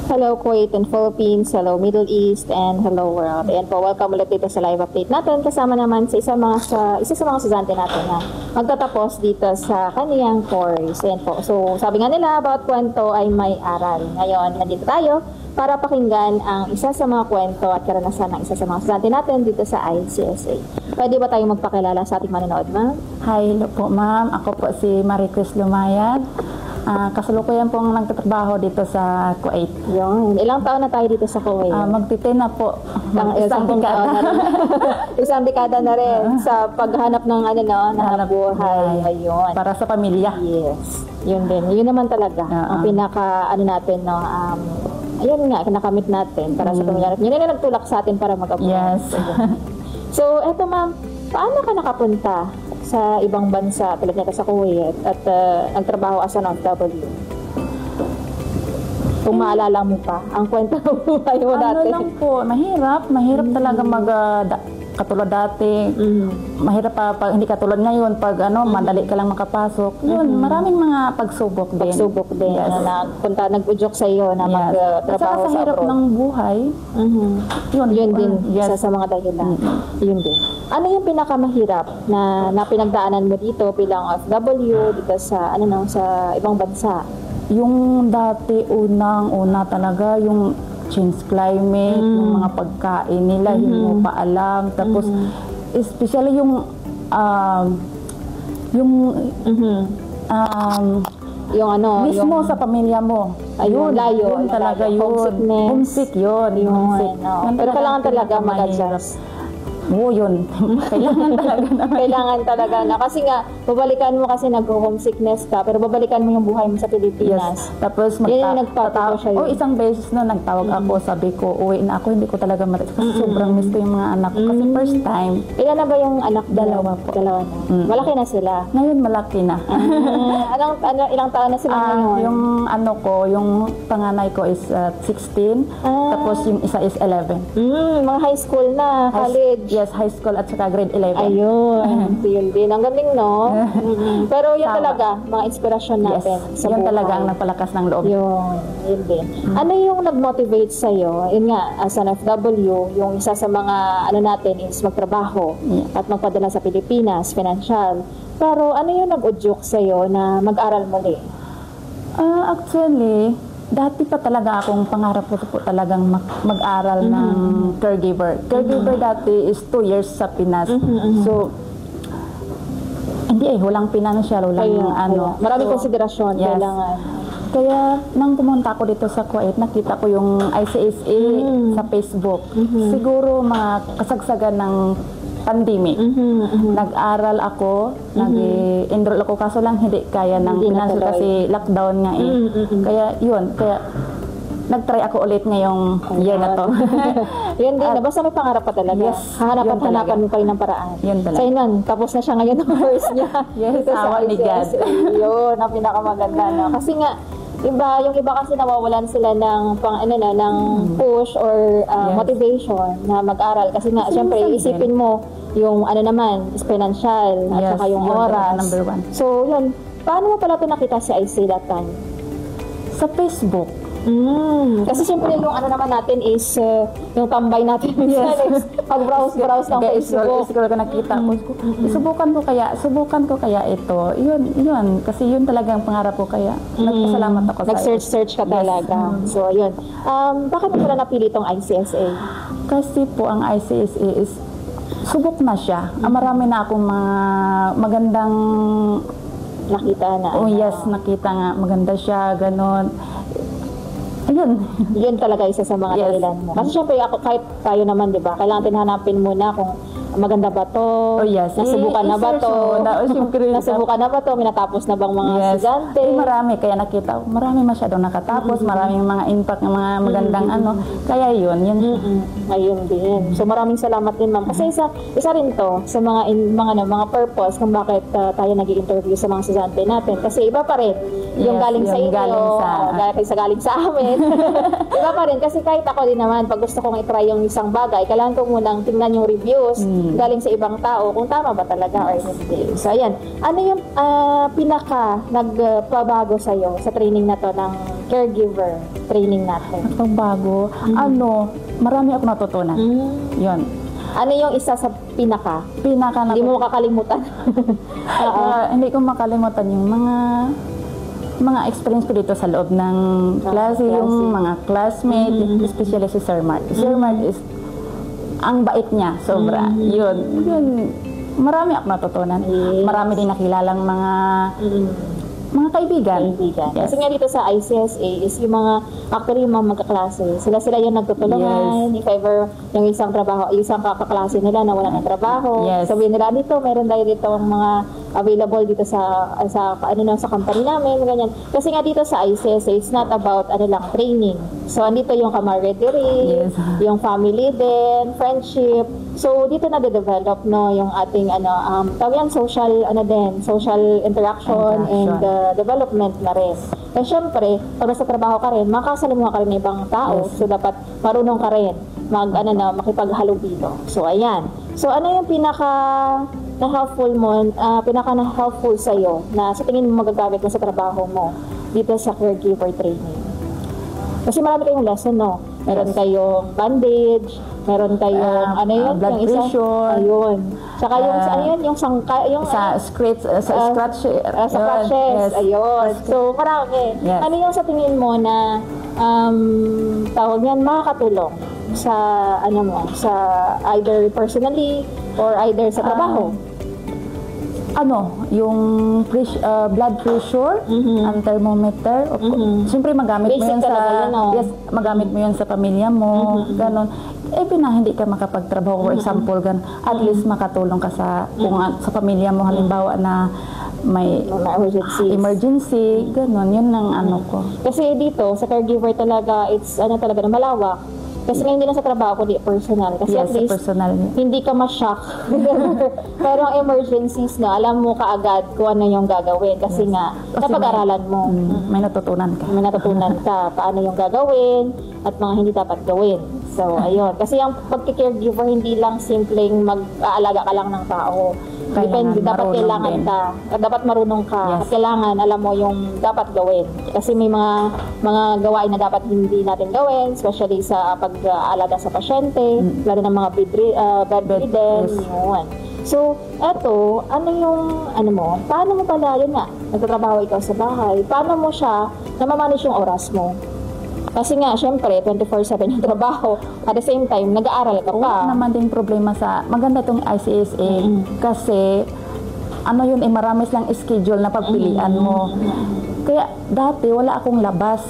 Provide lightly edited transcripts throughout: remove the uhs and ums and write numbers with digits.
Hello Kuwait and Philippines, hello Middle East, and hello world. Ayan po, welcome ulit dito sa live update natin. Kasama naman sa isa sa mga estudyante natin na magtatapos dito sa kaniyang course. Ayan po. So, sabi nga nila, about kwento ay may aral. Ngayon, nandito tayo para pakinggan ang isa sa mga kwento at karanasan ng isa sa mga estudyante natin dito sa ICSA. Pwede ba tayong magpakilala sa ating manonood, ma'am? Hi, hello po ma'am. Ako po si Maricruz Lumayad. Kasalukuyan pong nagtatrabaho dito sa Kuwait. Yun. Ilang taon na tayo dito sa Kuwait? Magti-10 na po. Isang dekada na rin. Isang dekada na rin sa paghanap ng hanap buhay. Ayun. Para sa pamilya. Yes. Yun din. Yun naman talaga. Ang pinaka natin, no, ayun nga, nakamit natin para sa pamilya. Yun na nagtulak sa atin para mag-apply. Yes. So, eto ma'am, paano ka nakapunta sa ibang bansa, tulad nito sa Kuwait, at nagtrabaho as an OFW? Kung maalala mo pa, ang kwento ng buhay mo dati. Lang po, mahirap talaga katulad dati. Mahirap pa pag hindi katulad ngayon, pag madali ka lang makapasok. Yun, maraming mga pagsubok din. Yes. Nag-udyok sa iyo na magtrabaho sa hirap abroad. ng buhay. Yun din, yes. isa sa mga dahilan. Yun din. Ano yung pinakamahirap na pinagdaanan mo dito bilang OFW dito sa sa ibang bansa? Yung dati unang-una talaga yung change climate, yung mga pagkain nila, hindi mo pa alam. Tapos especially yung mismo sa pamilya mo. Ayun, layo. Yun talaga yun. Homesick yun. Pero kailangan talaga mag-adjust. Oo, yun. Kailangan talaga na. Kasi nga, babalikan mo kasi nag-homesickness ka, pero babalikan mo yung buhay mo sa Pilipinas. Yes. Tapos isang beses na nagtawag ako, sabi ko, uwi na ako, hindi ko talaga kasi sobrang miss ko yung mga anak ko. Kasi first time. Ilan na ba yung anak? Dalawa po. Dalawa na. Malaki na sila? Ngayon, malaki na. Ilang taon na sila ngayon? Yung panganay ko is 16, tapos yung isa is 11. Mga high school na, college. Yes, high school at saka grade 11. Ayun. Yun din. Ang galing, no? Pero yun talaga, mga inspirasyon natin sa buhay. Yun talaga ang nagpalakas ng loob. Yun din. Ano yung nag-motivate sa'yo? Yun nga, as an FW, yung isa sa mga natin is magtrabaho at magpadala sa Pilipinas, financial. Pero ano yung nag-udyok sa'yo na mag-aral muli? Actually, dati pa talaga akong pangarap ko po talagang mag-aral ng caregiver. Caregiver dati is 2 years sa Pinas. So, walang financial, walang maraming konsiderasyon. Yes. Kailangan. Kaya, nang pumunta ako dito sa Kuwait, nakita ko yung ICSA sa Facebook. Siguro mga kasagsagan ng pandemic. Nag-aral ako, nag-enroll ako, kaso lang hindi kaya ng financial kasi lockdown nga eh. Kaya nag-try ako ulit ngayong year na to. Yun din, basta may pangarap pa talaga. Yes, Hanapan mo pa rin ng paraan. Yun talaga. So yun, tapos na siya ngayon ng course niya. Yes, awa ni God. Yun, ang pinakamaganda. No? Kasi nga, yung iba kasi nawawalan sila ng ng push or motivation na mag-aral kasi nga syempre isipin mo yung is financial at saka yung oras. Number 1. So yun, paano mo pala pinakita si IC that time? Sa Facebook. Kasi siyempre yung naman natin is yung tambay natin is pag-browse ng Facebook. Siguro ko nakita ko. Subukan ko kaya ito. Yun. Kasi yun talagang pangarap ko kaya. Nagpasalamat ako sa Nag-search ka talaga. So, yun. Bakit mo pala napili itong ICSA? Kasi po ang ICSA is subok na siya. Marami na akong mga magandang nakita na. Yes, nakita nga. Maganda siya, ganon. Ayun. Yun talaga isa sa mga dahilan mo. Kasi syempre, kahit tayo naman, di ba, kailangan din hanapin muna kung maganda ba to? Nasubukan na ba to? Nasubukan na ba to? Minatapos na bang mga estudyante? Marami. Kaya nakita ko, marami masyadong nakatapos. Maraming mga impact ng mga magandang Kaya yun. Ayun din. So maraming salamat din, ma'am. Kasi isa rin to sa mga purpose kung bakit tayo nag-i-interview sa mga estudyante natin. Kasi iba pa rin yung galing sa inyo, galing sa amin. Iba pa rin. Kasi kahit ako din naman, pag gusto kong i-try yung isang bagay, kailangan ko munang tingnan yung reviews galing sa ibang tao kung tama ba talaga or hindi. So, ayan. Ano yung pinaka nagpabago sa'yo sa training na to ng caregiver training natin? Ito bago. Marami ako natutunan. Yun. Ano yung isa sa pinaka hindi mo makakalimutan? Hindi ko makalimutan yung mga experience ko dito sa loob ng klase, yung mga classmate, especially si Sir Mark. Sir Mark is, ang bait niya, sobra. Yun. Marami ako natutunan. Marami din nakilalang mga kaibigan. Yes. Kasi nga dito sa ICSA is yung mga, actually yung mga magkaklase, sila yung nagtutulungan. If ever yung isang kakaklase nila na wala ng trabaho, sabihin nila dito, meron tayo dito mga available dito sa company namin, ganyan. Kasi nga dito sa ICSA, it's not about training. So andito yung camaraderie, yung family din, friendship. So dito na develop yung ating social interaction and development na rin. Eh syempre, pag nasa trabaho ka rin, makasalamuha ka rin ng ibang tao. So dapat marunong ka rin makipaghalubilo. So ayan. So ano yung pinaka-helpful sa'yo na sa tingin mo magagamit mo sa trabaho mo dito sa caregiver training? Kasi marami kayong lesson, no? Meron kayong bandage, meron kayong blood pressure. Ayun. Saka yung scratches. Ayun. So marami. Ano yung sa tingin mo na tawag yan makakatulong sa sa either personally or either sa trabaho? Yung blood pressure, ang thermometer, siyempre magamit mo yan magamit mo yan sa pamilya mo, ganon. Hindi ka makapagtrabaho, for example, at least makatulong ka sa pamilya mo, halimbawa na may emergency, ganon, yun ang ko. Kasi dito, sa caregiver talaga, it's talaga na malawak. Kasi nga hindi lang sa trabaho, kundi personal. Kasi at least, hindi ka ma-shock. Pero ang emergencies na, alam mo kaagad kung ano yung gagawin. Kasi nga, napag-aralan mo. May natutunan ka. May natutunan ka paano yung gagawin at mga hindi dapat gawin. So, ayun. Kasi ang pagka-caregiver, hindi lang simpleng mag-aalaga ka lang ng tao. Depende, dapat kailangan ka. Dapat marunong ka. At kailangan, alam mo yung dapat gawin. Kasi may mga gawain na dapat hindi natin gawin, especially sa pag-aalaga sa pasyente, lalo ng mga bedridden, yun. So, eto, paano mo pala, yun nga, nagtatrabaho ikaw sa bahay, paano mo siya, namamanage yung oras mo? Kasi nga, syempre, 24/7 yung trabaho. At the same time, nag-aaral ka pa. Wala naman din problema maganda itong ICSA. Kasi, marami silang schedule na pagpilian mo. Kaya, dati, wala akong labas.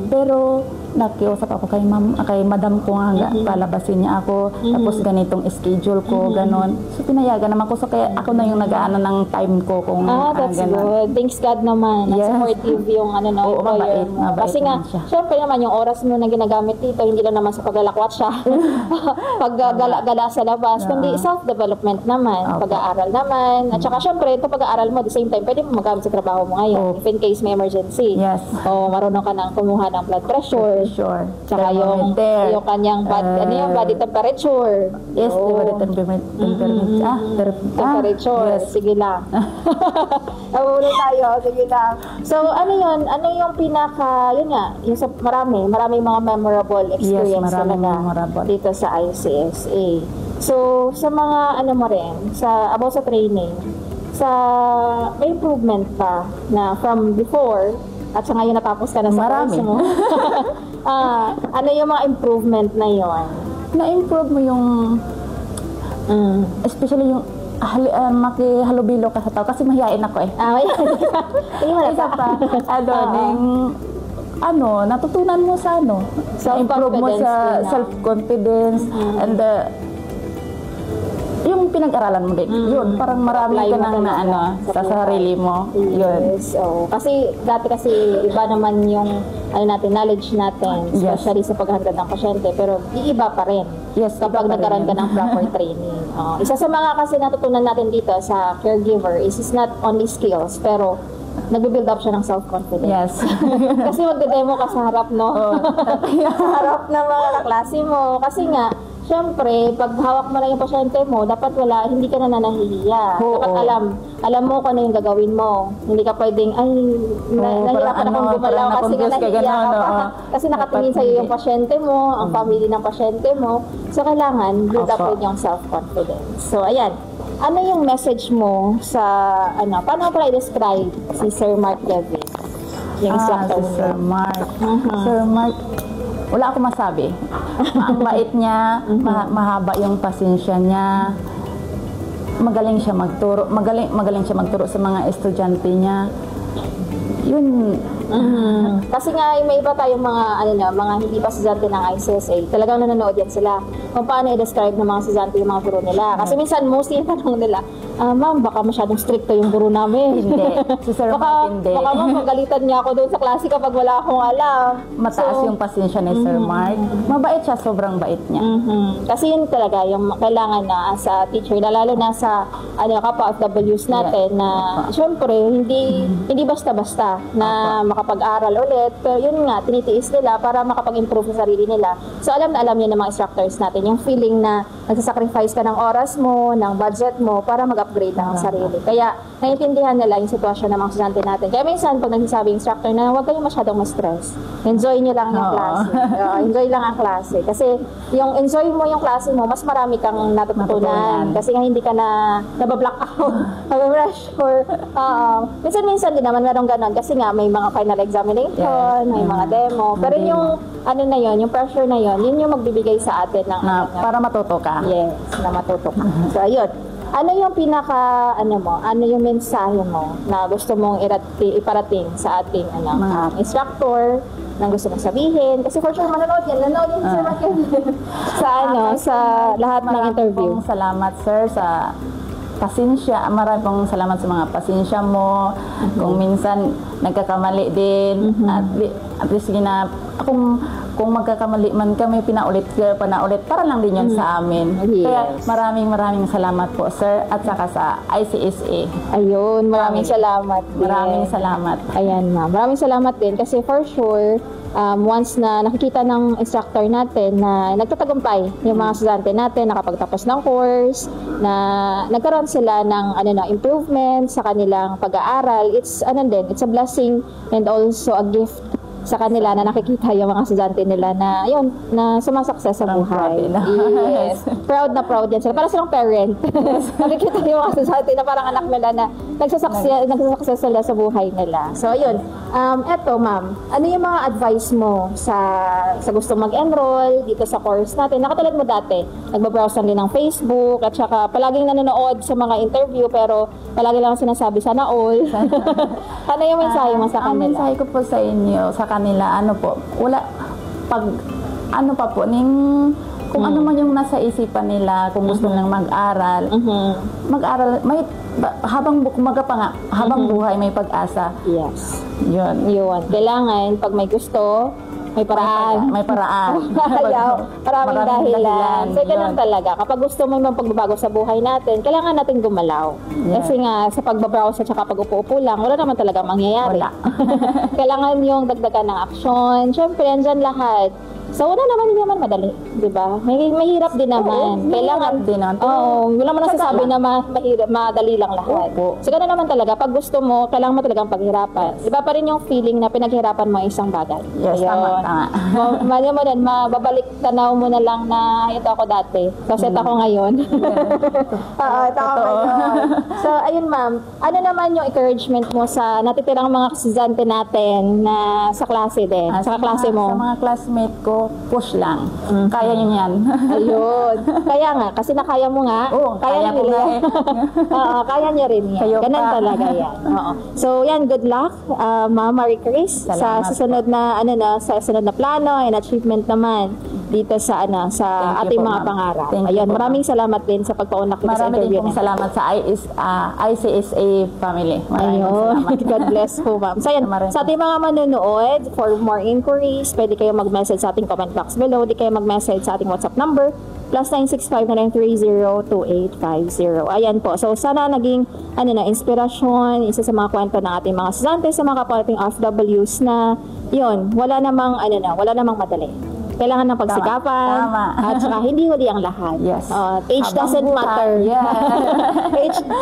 Pero, nakiusap ako kay madam ko nga, palabasin niya ako, tapos ganitong schedule ko, ganon. So, pinayagan naman ko. So, kaya ako na yung nag-aano ng time ko kung that's good. Thanks God naman. Supportive yung employer mo. Kasi nga, syempre naman, yung oras mo na ginagamit dito, hindi lang naman sa paglalakwat siya, paggala sa labas, kundi self-development naman, pag-aaral naman. At saka, syempre, ito pag-aaral mo, at the same time, pwede mo magamit sa trabaho mo ngayon. If in case may emergency. O marunong ka nang kumuha ng blood pressure. Tsaka yung kanyang body temperature. Yes, body temperature. Sige lang. Nabulo tayo. Sige lang. So, ano yung pinaka, yun nga, yung sa maraming mga memorable experience talaga dito sa ICSA. So, sa mga about sa training, may improvement pa na from before at sa ngayon natapos ka na sa course mo. Ano yung mga improvement na yon? Na-improve mo yung especially yung makihalubilo ka sa tao kasi mahihain ako eh. Isa pa, natutunan mo sa improve mo sa self-confidence and yung pinag-aralan mo din. Yun, parang marami ka nang sa sarili mo. Yun. Kasi dati iba naman yung knowledge natin, especially sa paghahangad ng pasyente, pero iiba pa rin kapag nagkaroon ka ng proper training. Isa sa mga kasi natutunan natin dito sa caregiver is not only skills, pero nag-build up siya ng self-confidence. Kasi magde-demo ka sa harap, no? Sa harap ng mga kaklase mo. Kasi nga, syempre, pag hawak mo lang yung pasyente mo, dapat hindi ka na nahihiya. Oo. Dapat alam mo kung ano yung gagawin mo. Hindi ka pwedeng, nahihirapan akong gumalaw kasi nga nahihiya ka pa. Kasi nakatingin sa'yo yung pasyente mo, ang family ng pasyente mo. So, kailangan build up din yung self-confidence. So, ayan. Ano yung message mo sa, paano mo pala i-describe si Sir Mark David? Yung instructor si Sir Mark. Sir Mark, wala akong masabi. Ang bait niya, mahaba yung pasensya niya. Magaling siya magturo. Magaling siya magturo sa mga estudyante niya. Yun. Kasi nga may iba tayong mga hindi pa estudyante ng ICSA. Talagang nanonood yan sila kung paano i-describe ng mga estudyante yung mga guro nila. Kasi minsan mostly yung tanong nila, ma'am, baka masyadong stricto yung guro namin. Hindi. Si Sir Mark hindi. Baka ma'am, pagalitan niya ako doon sa klase kapag wala akong alam. Mataas yung pasensya ni Sir Mark. Mabait siya, sobrang bait niya. Kasi yun talaga yung kailangan na sa teacher, na lalo na sa kapwa OFWs natin na syempre hindi basta-basta na makapag-aral ulit. Pero yun nga, tinitiis nila para makapag-improve sa sarili nila. So alam na alam yun ng mga instructors natin, yung feeling na nagsasacrifice ka ng oras mo, ng budget mo para mag-upgrade ng sarili. Kaya naiintindihan nila yung sitwasyon ng mga estudyante natin. Kaya minsan pag nagsasabi instructor na huwag kayong masyadong ma-stress. Enjoy nyo lang yung klase. Enjoy lang ang klase. Kasi yung enjoy mo yung klase mo, mas marami kang natutunan. Kasi nga hindi ka na nabablock out, nababrush or minsan din naman merong ganon kasi nga may mga final examination, may mga demo. Pero yung yung pressure na yun yung magbibigay sa atin ng para matuto ka. Yes, na matuto ka. So ayun. Ano yung ano yung mensahe mo na gusto mong iparating sa ating instructor, na gusto mong sabihin? Kasi for sure nanonood yan si Sir Mark sa lahat ng interview. Salamat sir sa pasensya. Maraming pong salamat sa mga pasensya mo. Kung minsan nagkakamali din, at least kung magkakamali man kami, panaulit para lang din yun sa amin. Yes. Kaya maraming salamat po sir at saka sa ICSA. Ayun, maraming salamat din. Maraming salamat. Ayan ma'am, maraming salamat din kasi for sure once na nakikita ng instructor natin na nagtatagumpay yung mga estudyante natin, nakapagtapos ng course, na nagkaroon sila ng improvement sa kanilang pag-aaral, it's a blessing and also a gift sa kanila na nakikita yung mga estudyante nila na na sumasukses sa buhay. Yes. Proud na proud yan sila. Para silang parent. Nakikita yung mga estudyante na parang anak nila na nagsasukses sila sa buhay nila. So, ayun. Eto, ma'am, ano yung mga advice mo sa gusto mag-enroll dito sa course natin? Nakatulad mo dati, nagbabrowse lang din ng Facebook at saka palaging nanonood sa mga interview pero palagi lang sinasabi sana all. Ano yung mensahe mo sa kanila? Ang mensahe ko po sa inyo, sa kanila, kung ano man yung nasa isipan nila, kung gusto nilang mag-aral, habang buhay may pag-asa. Yes. Yun. Kailangan, pag may gusto, may paraan. May paraan. Maraming dahilan. So, ganun talaga. Kapag gusto mo yung pagbabago sa buhay natin, kailangan natin gumalaw. Yeah. Kasi nga, sa pagbabrowse at saka pag-upo-upo lang, wala naman talaga mangyayari. Kailangan yung dagdagan ng aksyon. Siyempre, andyan lahat. So, wala naman madali, di ba? Mahirap din naman. Kailangan din naman. Wala mo nasasabi na madali lang lahat. So, gano'n naman talaga. Pag gusto mo, kailangan mo talagang paghirapan. Iba pa rin yung feeling na pinaghirapan mo isang bagay. Yes, tama. Mababalik tanaw mo na lang na ito ako dati. Kasi ito ako ngayon. Ito ako ngayon. So, ayun ma'am. Ano naman yung encouragement mo sa natitirang mga estudyante natin na sa klase din? Sa klase mo? Sa mga classmate ko, push lang. Kaya nyo yan. Ayun. Kaya nga, kasi nakaya mo nga. Kaya nila. Kaya niya rin yan. Ganun talaga yan. So, yan, good luck, Ma'am Marie Chris, sa susunod na plano and achievement naman dito sa ating mga pangarap. Ayun, maraming salamat din sa pagpaunlak dito sa interview. Maraming pong salamat sa ICSA family. Ayun. God bless po, ma'am. So, yan, sa ating mga manonood, for more inquiries, pwede kayo mag-message sa ating comment box below. Di kayo mag-message sa ating WhatsApp number, +965-930-2850. Ayan po. So, sana naging inspirasyon, isa sa mga kwento ng ating mga estudyante, sa mga kapwa ating OFWs na, wala namang madali. Kailangan ng pagsikapan. Tama. At saka hindi huli ang lahat. Yes. Age Habang doesn't buhay. matter. Yeah.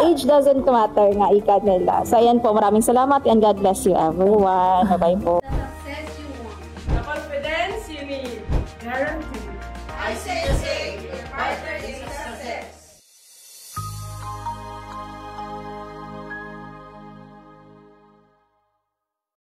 age doesn't matter nga ika nila. So ayan po, maraming salamat and God bless you everyone. Bye-bye po. Success you want. The confidence you need. Guaranteed. ICSA, your partner in success.